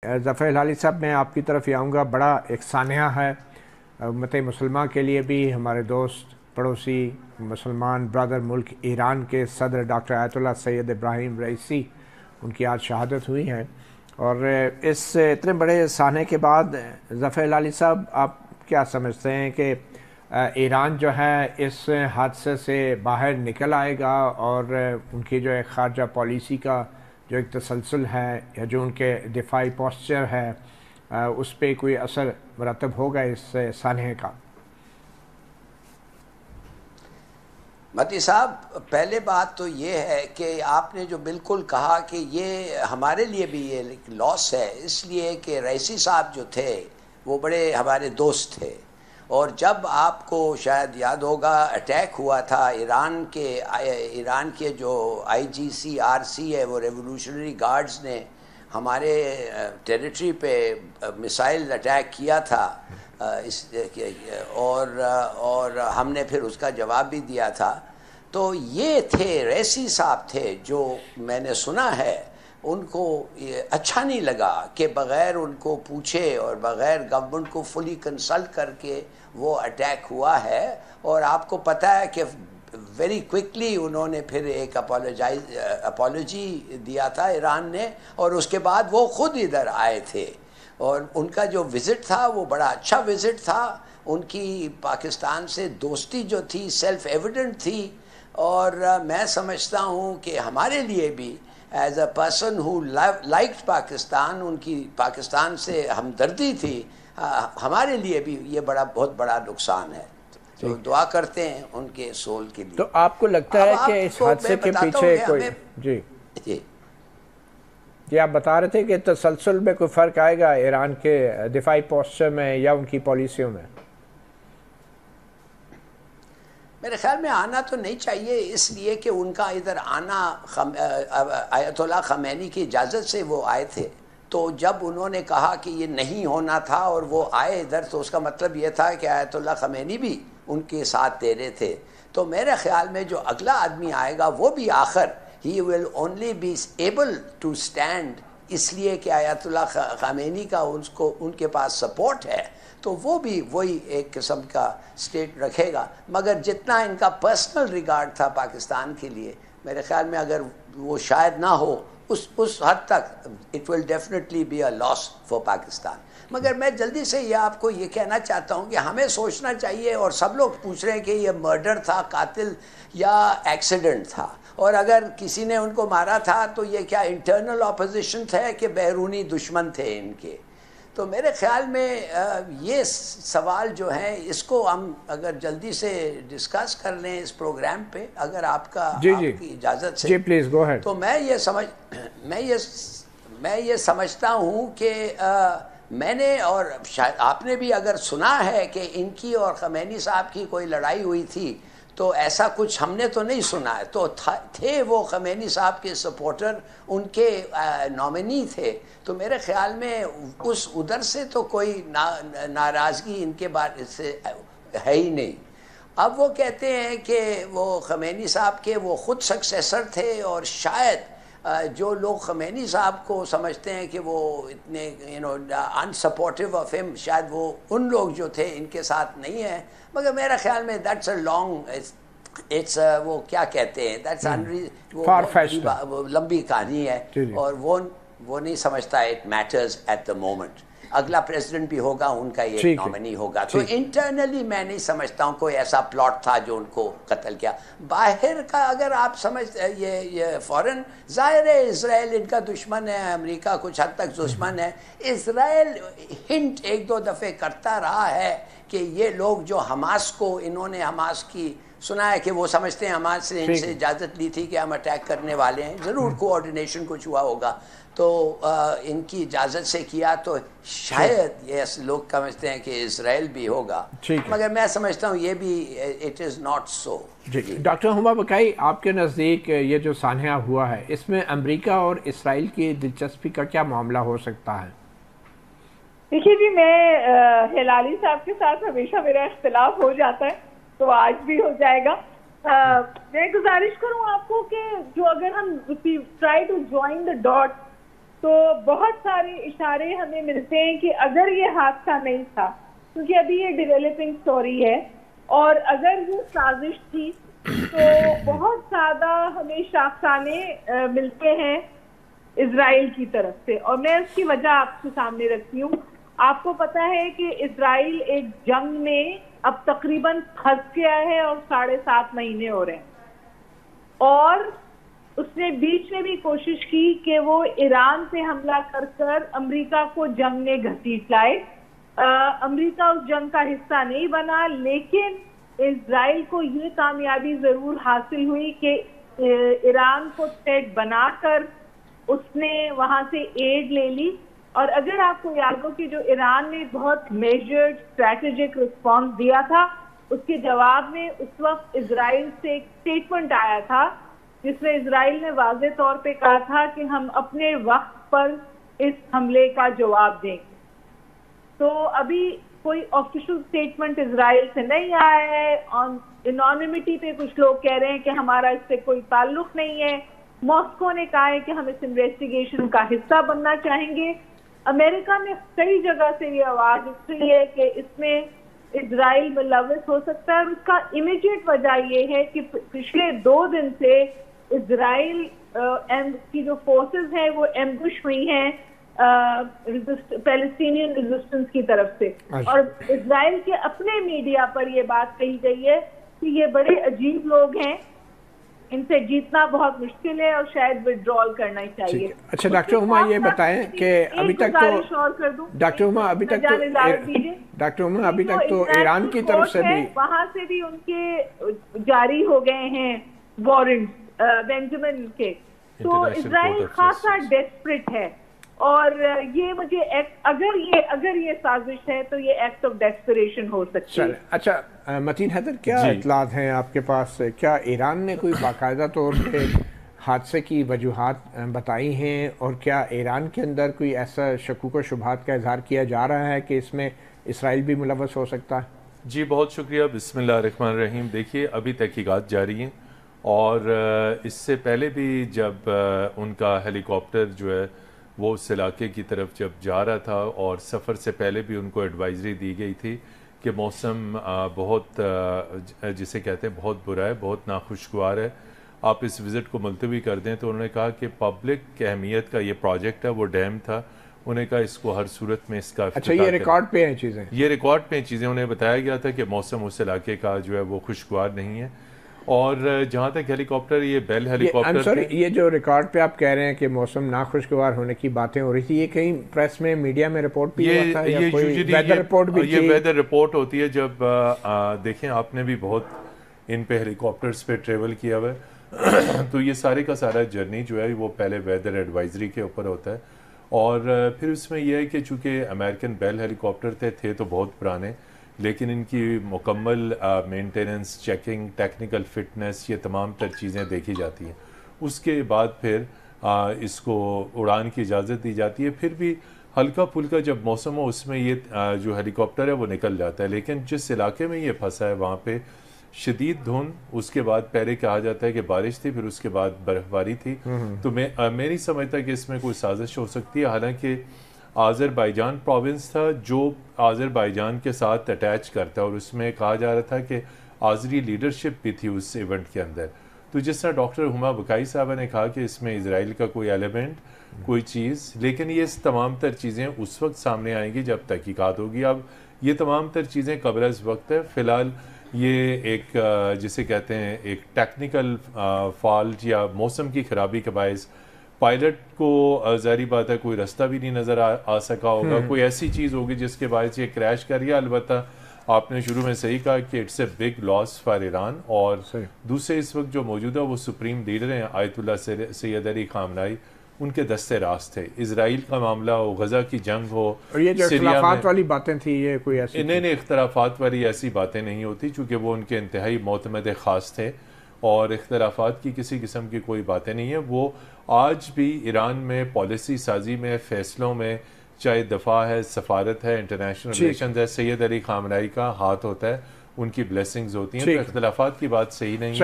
ज़फ़र हिलाली साहब, मैं आपकी तरफ ही आऊँगा। बड़ा एक सानिया है उम्मत मुसलमान के लिए भी। हमारे दोस्त पड़ोसी मुसलमान ब्रदर मुल्क ईरान के सदर डॉक्टर आयतुल्लाह सैयद इब्राहिम रईसी, उनकी आज शहादत हुई है। और इस इतने बड़े साने के बाद ज़फ़र हिलाली साहब, आप क्या समझते हैं कि ईरान जो है इस हादसे से बाहर निकल आएगा और उनकी जो है ख़ारजा पॉलिसी का जो एक तसलसल है या जो उनके दिफाई पोस्चर है उस पर कोई असर मरतब होगा इस सानहे का? मती साहब, पहले बात तो ये है कि आपने जो बिल्कुल कहा कि ये हमारे लिए भी ये लॉस है, इसलिए कि रईसी साहब जो थे वो बड़े हमारे दोस्त थे। और जब आपको शायद याद होगा अटैक हुआ था ईरान के जो IGCRC है, वो रेवोल्यूशनरी गार्ड्स ने हमारे टेरिटरी पे मिसाइल अटैक किया था और हमने फिर उसका जवाब भी दिया था। तो ये थे रईसी साहब थे जो मैंने सुना है उनको ये अच्छा नहीं लगा कि बग़ैर उनको पूछे और बग़ैर गवर्नमेंट को फुली कंसल्ट करके वो अटैक हुआ है। और आपको पता है कि वेरी क्विकली उन्होंने फिर एक अपॉलोजी दिया था ईरान ने, और उसके बाद वो खुद इधर आए थे। और उनका जो विज़िट था वो बड़ा अच्छा विज़िट था। उनकी पाकिस्तान से दोस्ती जो थी सेल्फ एविडेंट थी। और मैं समझता हूँ कि हमारे लिए भी as a person who liked Pakistan, उनकी पाकिस्तान से हमदर्दी थी, हमारे लिए भी ये बहुत बड़ा नुकसान है। तो दुआ करते हैं उनके सोल के लिए। तो आपको लगता है कि इस हादसे के पीछे कोई जी आप बता रहे थे कि तसलसल में कोई फ़र्क आएगा ईरान के दिफाई पोस्चर में या उनकी पॉलिसियों में? मेरे ख्याल में आना तो नहीं चाहिए, इसलिए कि उनका इधर आना आयतुल्लाह ख़मैनी की इजाज़त से वो आए थे। तो जब उन्होंने कहा कि ये नहीं होना था और वो आए इधर, तो उसका मतलब ये था कि आयतुल्लाह ख़मैनी भी उनके साथ दे रहे थे। तो मेरे ख्याल में जो अगला आदमी आएगा वो भी आखिर he will only be able to stand, इसलिए कि आयतुल्लाह ख़मैनी का उनके पास सपोर्ट है, तो वो भी वही एक किस्म का स्टेट रखेगा। मगर जितना इनका पर्सनल रिगार्ड था पाकिस्तान के लिए, मेरे ख्याल में अगर वो शायद ना हो उस हद तक, it will definitely be a loss for Pakistan. मगर मैं जल्दी से ये आपको ये कहना चाहता हूँ कि हमें सोचना चाहिए, और सब लोग पूछ रहे हैं कि ये मर्डर था, कातिल या एक्सीडेंट था, और अगर किसी ने उनको मारा था तो ये क्या इंटरनल ऑपोजिशन थे कि बैरूनी दुश्मन थे इनके। तो मेरे ख्याल में ये सवाल जो है इसको हम अगर जल्दी से डिस्कस कर लें इस प्रोग्राम पे, अगर आपकी इजाज़त से। जी प्लीज़ गो अहेड। तो मैं ये समझता हूँ कि मैंने और शायद आपने भी अगर सुना है कि इनकी और ख़मैनी साहब की कोई लड़ाई हुई थी, तो ऐसा कुछ हमने तो नहीं सुना है। तो थे वो ख़मैनी साहब के सपोर्टर, उनके नॉमिनी थे। तो मेरे ख्याल में उधर से तो कोई नाराज़गी इनके बारे से है ही नहीं। अब वो कहते हैं कि वो ख़मैनी साहब के वो ख़ुद सक्सेसर थे, और शायद जो लोग ख़मैनी साहब को समझते हैं कि वो इतने अनसपोर्टिव ऑफ हिम, शायद वो उन लोग जो थे इनके साथ नहीं है। मगर मेरा ख्याल में दैट्स अ लॉन्ग, इट्स वो क्या कहते हैं, दैट्स वो लंबी कहानी है, और वो नहीं समझता it matters at the moment. अगला प्रेसिडेंट भी होगा, उनका ये नॉमिनी होगा। तो इंटरनली मैं नहीं समझता हूँ कोई ऐसा प्लॉट था जो उनको कत्ल किया। बाहर का अगर आप समझ ये फॉरेन, जाहिर है इजराइल इनका दुश्मन है, अमेरिका कुछ हद तक दुश्मन है। इजराइल हिंट एक दो दफ़े करता रहा है कि ये लोग जो हमास को, इन्होंने हमास की सुना है कि वो समझते हैं हमास से इनसे इजाज़त ली थी कि हम अटैक करने वाले हैं, ज़रूर कोऑर्डिनेशन कुछ हुआ होगा, तो इनकी इजाज़त से किया। तो शायद ये लोग समझते हैं कि इजराइल भी होगा, मगर मैं समझता हूँ ये भी इट इज़ नॉट सो। जी डॉक्टर हुमा बकाई, आपके नज़दीक ये जो सानहा हुआ है, इसमें अमेरिका और इसराइल की दिलचस्पी का क्या मामला हो सकता है? देखिए जी, मैं हिलाली साहब के साथ हमेशा मेरा इख्तिलाफ हो जाता है, तो आज भी हो जाएगा। मैं गुजारिश करूं आपको कि जो अगर हम try to join the dot, तो बहुत सारे इशारे हमें मिलते हैं कि अगर ये हादसा नहीं था, क्योंकि अभी ये डेवलपिंग स्टोरी है, और अगर ये साजिश थी तो बहुत ज्यादा हमें शाखसाने मिलते हैं इजराइल की तरफ से। और मैं उसकी वजह आपके सामने रखती हूँ। आपको पता है कि इजराइल एक जंग में अब तकरीबन फंस गया है और 7.5 महीने हो रहे हैं, और उसने बीच में भी कोशिश की कि वो ईरान से हमला कर अमेरिका को जंग में घसीट लाए। अमेरिका उस जंग का हिस्सा नहीं बना, लेकिन इजराइल को ये कामयाबी जरूर हासिल हुई कि ईरान को थ्रेट बनाकर उसने वहां से एड ले ली। और अगर आपको याद हो कि जो ईरान ने बहुत मेजर्ड स्ट्रैटेजिक रिस्पॉन्स दिया था, उसके जवाब में उस वक्त इजराइल से एक स्टेटमेंट आया था जिसमें इजराइल ने वाज़ेह तौर पे कहा था कि हम अपने वक्त पर इस हमले का जवाब दें। तो अभी कोई ऑफिशियल स्टेटमेंट इजराइल से नहीं आया है। एनोनिमिटी पे कुछ लोग कह रहे हैं कि हमारा इससे कोई ताल्लुक नहीं है। मॉस्को ने कहा है कि हम इस इन्वेस्टिगेशन का हिस्सा बनना चाहेंगे। अमेरिका में कई जगह से ये आवाज उठ रही है कि इसमें इजराइल मुलव्वस हो सकता है, और उसका इमीडिएट वजह ये है कि पिछले 2 दिन से इजराइल की जो फोर्सेस हैं वो एम्बुश हुई हैं पैलेस्टीनियन रेजिस्टेंस की तरफ से। और इजराइल के अपने मीडिया पर ये बात कही गई है कि ये बड़े अजीब लोग हैं, इनसे जीतना बहुत मुश्किल है और शायद विड्रॉल करना ही चाहिए। अच्छा डॉक्टर हुमा, ये बताएं कि अभी तक तो डॉक्टर हुमा अभी तक तो ईरान की तरफ से भी वहां से भी उनके जारी हो गए हैं वारंट बेंजामिन के। तो इजराइल खासा डेस्परेट है, और ये मुझे अगर ये साजिश है तो ये एक्ट ऑफ डेस्परेशन हो सकती है। अच्छा मतीन हैदर, क्या इत्तलात हैं आपके पास? क्या ईरान ने कोई बाकायदा तौर पे हादसे की वजूहात बताई हैं, और क्या ईरान के अंदर कोई ऐसा शकूक व शुबहात का इजहार किया जा रहा है कि इसमें इसराइल भी मुलव्वस हो सकता है? जी बहुत शुक्रिया। बिस्मिल्लाहिर्रहमानिर्रहीम। देखिए अभी तहकीकात जारी हैं, और इससे पहले भी जब उनका हेलीकॉप्टर जो है वो उस इलाके की तरफ जब जा रहा था, और सफ़र से पहले भी उनको एडवाइजरी दी गई थी कि मौसम बहुत जिसे कहते हैं बहुत बुरा है, बहुत नाखुशगवार है, आप इस विज़िट को मुलतवी कर दें। तो उन्होंने कहा कि पब्लिक अहमियत का ये प्रोजेक्ट है, वो डैम था, उन्हें कहा इसको हर सूरत में इसका अच्छा ये रिकॉर्ड पे हैं चीज़ें, ये रिकॉर्ड पे चीज़ें उन्हें बताया गया था कि मौसम उस इलाके का जो है वो खुशगवार नहीं है। और जहाँ तक हेलीकॉप्टर, ये बेल हेलीकॉप्टर, ये जो रिकॉर्ड पे आप कह रहे हैं कि मौसम नाखुशगवार होने की बातें हो रही थी, ये कहीं प्रेस में मीडिया में रिपोर्ट भी हुआ था या कोई वेदर रिपोर्ट भी थी? ये वेदर रिपोर्ट होती है जब देखें आपने भी बहुत इन पे हेलीकॉप्टर्स पे ट्रेवल किया हुआ है तो ये सारे का सारा जर्नी जो है वो पहले वेदर एडवाइजरी के ऊपर होता है, और फिर उसमें यह है कि चूँकि अमेरिकन बेल हेलीकॉप्टर थे तो बहुत पुराने, लेकिन इनकी मुकम्मल मेंटेनेंस, चेकिंग, टेक्निकल फिटनेस, ये तमाम तर चीज़ें देखी जाती हैं। उसके बाद फिर इसको उड़ान की इजाज़त दी जाती है। फिर भी हल्का फुल्का जब मौसम हो उसमें ये जो हेलीकॉप्टर है वो निकल जाता है। लेकिन जिस इलाके में ये फंसा है वहाँ पे शदीद धुंध, उसके बाद पहले कहा जाता है कि बारिश थी, फिर उसके बाद बर्फबारी थी। तो मैं नहीं समझता कि इसमें कोई साजिश हो सकती है। हालांकि आज़रबाईजान प्रोविंस था जो आज़रबाईजान के साथ अटैच करता है, और उसमें कहा जा रहा था कि आज़री लीडरशिप भी थी उस इवेंट के अंदर। तो जिस तरह डॉक्टर हुमा बकाई साहबा ने कहा कि इसमें इजराइल का कोई एलिमेंट, कोई चीज़, लेकिन ये तमाम तर चीज़ें उस वक्त सामने आएंगी जब तहकीकात होगी। अब ये तमाम तर चीज़ें कबल अज़ वक्त है। फ़िलहाल ये एक जिसे कहते हैं एक टेक्निकल फॉल्ट या मौसम की ख़राबी के बायस पायलट को ज़ाहिर बात है कोई रास्ता भी नहीं नज़र आ सका होगा, कोई ऐसी चीज़ होगी जिसके बायस ये क्रैश कर गया। अलबत्ता आपने शुरू में सही कहा कि it's a big loss for Iran, और दूसरे इस वक्त जो मौजूदा वो सुप्रीम लीडर हैं आयतुल्ला सैयद अली खामनाई, उनके दस्ते रास्त थे। इजराइल का मामला हो, गजा की जंग हो, और ये जो इख्तिलाफात वाली बातें थी, ये कोई ऐसी इन्हें इख्तिलाफात वाली ऐसी बातें नहीं होती, चूँकि वो उनके इंतहाई मोतमद ख़ास थे, और इख्तिलाफात की किसी किस्म की कोई बातें नहीं है। वो आज भी ईरान में पॉलिसी साजी में, फ़ैसलों में, चाहे दफा है, सफारत है, इंटरनेशनल रिलेशंस है, सैयद अली खामनाई का हाथ होता है, उनकी ब्लेसिंग्स होती हैं। तो इख्तिलाफात की बात सही नहीं है।